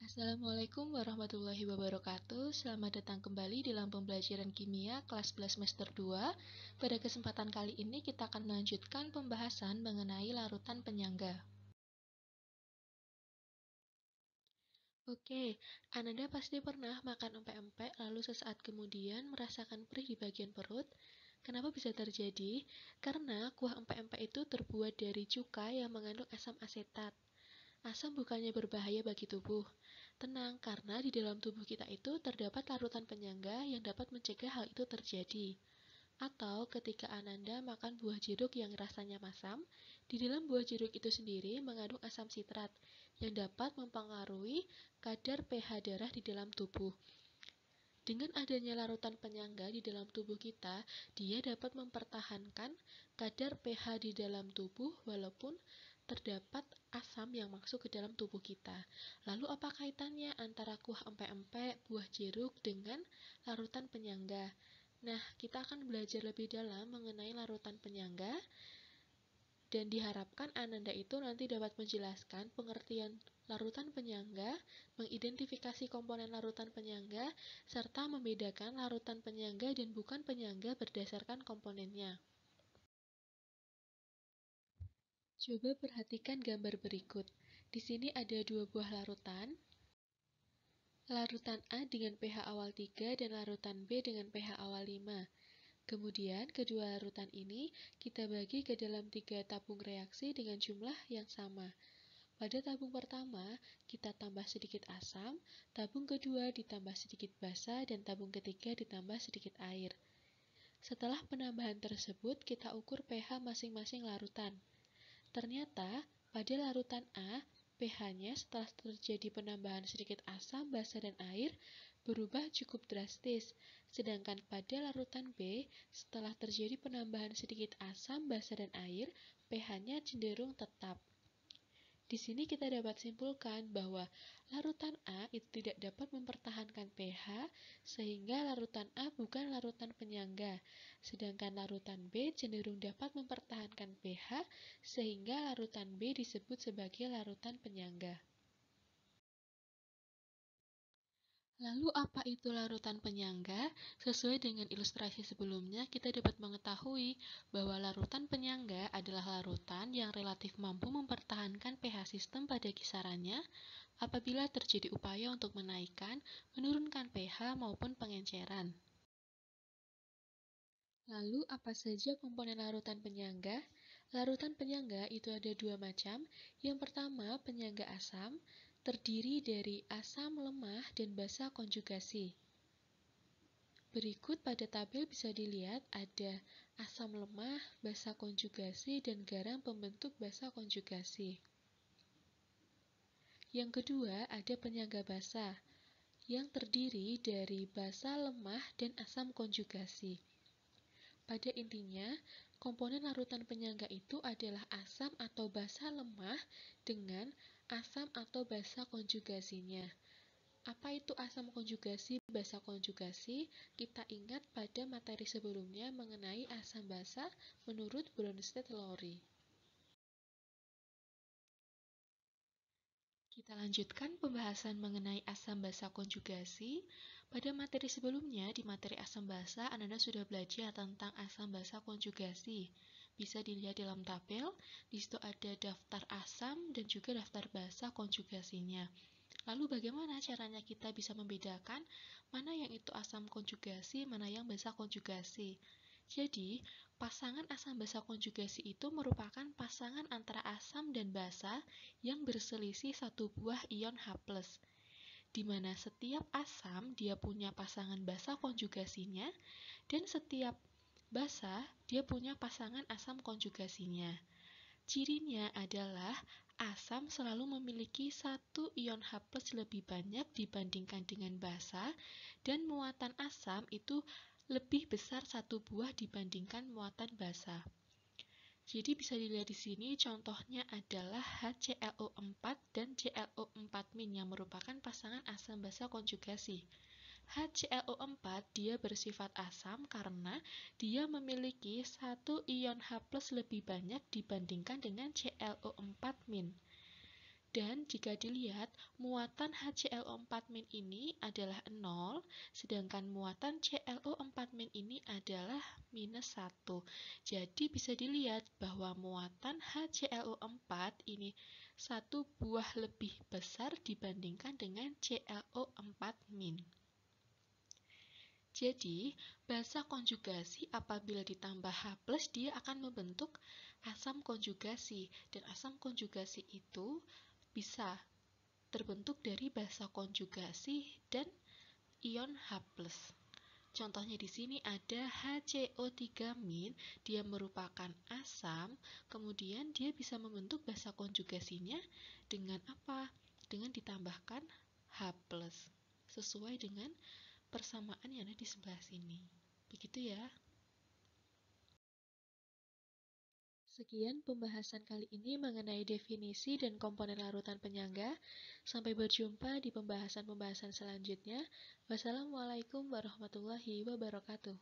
Assalamualaikum warahmatullahi wabarakatuh. Selamat datang kembali dalam pembelajaran kimia kelas 11 semester 2. Pada kesempatan kali ini kita akan melanjutkan pembahasan mengenai larutan penyangga. Oke, Ananda pasti pernah makan empek-empek lalu sesaat kemudian merasakan perih di bagian perut. Kenapa bisa terjadi? Karena kuah empek-empek itu terbuat dari cuka yang mengandung asam asetat. Asam bukannya berbahaya bagi tubuh. Tenang, karena di dalam tubuh kita itu terdapat larutan penyangga yang dapat mencegah hal itu terjadi. Atau ketika Ananda makan buah jeruk yang rasanya masam, di dalam buah jeruk itu sendiri mengandung asam sitrat yang dapat mempengaruhi kadar pH darah di dalam tubuh. Dengan adanya larutan penyangga di dalam tubuh kita, dia dapat mempertahankan kadar pH di dalam tubuh walaupun terdapat asam yang masuk ke dalam tubuh kita. Lalu apa kaitannya antara kuah empek-empek, buah jeruk dengan larutan penyangga? Nah, kita akan belajar lebih dalam mengenai larutan penyangga dan diharapkan Ananda itu nanti dapat menjelaskan pengertian larutan penyangga, mengidentifikasi komponen larutan penyangga, serta membedakan larutan penyangga dan bukan penyangga berdasarkan komponennya. Coba perhatikan gambar berikut. Di sini ada dua buah larutan. Larutan A dengan pH awal 3 dan larutan B dengan pH awal 5. Kemudian, kedua larutan ini kita bagi ke dalam 3 tabung reaksi dengan jumlah yang sama. Pada tabung pertama, kita tambah sedikit asam, tabung kedua ditambah sedikit basa, dan tabung ketiga ditambah sedikit air. Setelah penambahan tersebut, kita ukur pH masing-masing larutan. Ternyata, pada larutan A, pH-nya setelah terjadi penambahan sedikit asam, basa, dan air berubah cukup drastis. Sedangkan pada larutan B, setelah terjadi penambahan sedikit asam, basa, dan air, pH-nya cenderung tetap. Di sini kita dapat simpulkan bahwa larutan A itu tidak dapat mempertahankan pH, sehingga larutan A bukan larutan penyangga, sedangkan larutan B cenderung dapat mempertahankan pH, sehingga larutan B disebut sebagai larutan penyangga. Lalu apa itu larutan penyangga? Sesuai dengan ilustrasi sebelumnya, kita dapat mengetahui bahwa larutan penyangga adalah larutan yang relatif mampu mempertahankan pH sistem pada kisarannya apabila terjadi upaya untuk menaikkan, menurunkan pH maupun pengenceran. Lalu apa saja komponen larutan penyangga? Larutan penyangga itu ada dua macam. Yang pertama, penyangga asam, terdiri dari asam lemah dan basa konjugasi. Berikut pada tabel bisa dilihat ada asam lemah, basa konjugasi, dan garam pembentuk basa konjugasi. Yang kedua ada penyangga basa, yang terdiri dari basa lemah dan asam konjugasi. Pada intinya, komponen larutan penyangga itu adalah asam atau basa lemah dengan asam atau basa konjugasinya. Apa itu asam konjugasi, basa konjugasi? Kita ingat pada materi sebelumnya mengenai asam basa menurut Bronsted-Lowry. Kita lanjutkan pembahasan mengenai asam basa konjugasi. Pada materi sebelumnya, di materi asam basa, Anda sudah belajar tentang asam basa konjugasi. Bisa dilihat dalam tabel, di situ ada daftar asam dan juga daftar basa konjugasinya. Lalu bagaimana caranya kita bisa membedakan mana yang itu asam konjugasi, mana yang basa konjugasi? Jadi, pasangan asam basa konjugasi itu merupakan pasangan antara asam dan basa yang berselisih satu buah ion H+, di mana setiap asam dia punya pasangan basa konjugasinya dan setiap basa dia punya pasangan asam konjugasinya. Cirinya adalah asam selalu memiliki satu ion H+ lebih banyak dibandingkan dengan basa dan muatan asam itu lebih besar satu buah dibandingkan muatan basa. Jadi bisa dilihat di sini contohnya adalah HClO4 dan ClO4- yang merupakan pasangan asam basa konjugasi. HClO4 dia bersifat asam karena dia memiliki satu ion H+ lebih banyak dibandingkan dengan ClO4-. Dan jika dilihat, muatan HClO4- ini adalah 0, sedangkan muatan ClO4- ini adalah minus 1. Jadi bisa dilihat bahwa muatan HClO4 ini 1 buah lebih besar dibandingkan dengan ClO4-. Jadi, basa konjugasi apabila ditambah H+, dia akan membentuk asam konjugasi. Dan asam konjugasi itu bisa terbentuk dari basa konjugasi dan ion H+. Contohnya di sini ada HCO3-, dia merupakan asam, kemudian dia bisa membentuk basa konjugasinya dengan apa? Dengan ditambahkan H+, sesuai dengan persamaan yang ada di sebelah sini. Begitu ya. Sekian pembahasan kali ini mengenai definisi dan komponen larutan penyangga. Sampai berjumpa di pembahasan-pembahasan selanjutnya. Wassalamualaikum warahmatullahi wabarakatuh.